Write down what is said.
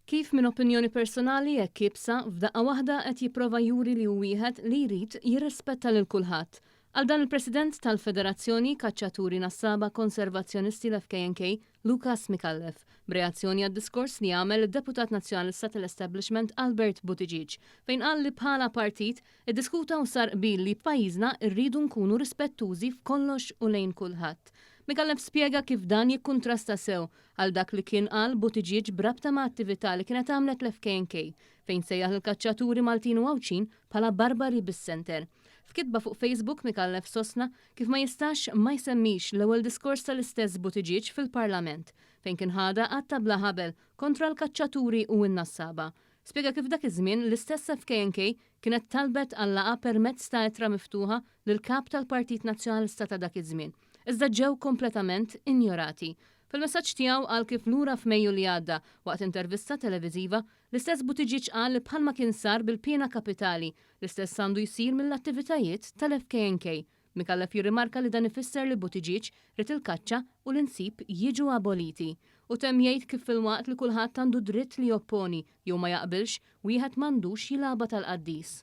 Kif minn opinjoni personali jekk kibsa f'daqqa waħda qed jipprova juri li wieħed li jrid jirrispetta lil kulħadd. Għal dan il-President tal-Federazzjoni Kaċċaturi Nassaba Konservazzjonisti l-FKNK, Lukas Mikallef, b'reazzjoni għad-diskors li għamel id-Deputat Nazzjonalista tal-Establishment Albert Buttigieg, fejn qal li bħala partit iddiskuta u sar qbil li f'pajjiżna rridu nkunu rispettużi f'kollox u lejn kulħadd. Mikallef spjega kif dan jikkuntrasta sew għal dak li kien qal Buttigieg brabta ma' attività li kienet għamlet l-FKNK fejn sejjaħ il-kaċċaturi Maltin u Għawċin bħala barbari bis-senter. F'kitba fuq Facebook Mikallef sostna kif ma jistax ma jsemmix l-ewwel diskors tal-istess Buttigieg fil-Parlament fejn kien ħada għatta bla ħabel kontra l-kaċċaturi u n-nassaba. Spjega kif dak iż-żmien l-istess FKNK kienet talbet għal laqgħa permezz ta' ittra miftuħa lil kap tal-Partit Nazzjonalista ta' dak iż-żmien. Iżda ġew kompletament injorati. Fil-messaġġ tiegħu qal kif lura f'Mejju li għadda waqt intervista televiżiva l-istess Buttigieg qal li bħalma kien sar bil-pjena kapitali l-istess għandu jsir mill-attivitajiet tal-FKNK. Mikallef jirrimarka li dan ifisser li Buttigieg rid il-kaċċa u l-insib jiġu aboliti. U temm jgħid kif fil-waqt li kulħadd għandu dritt li jopponi jew ma jaqbilx wieħed m'għandux jilagħba tal-qaddis.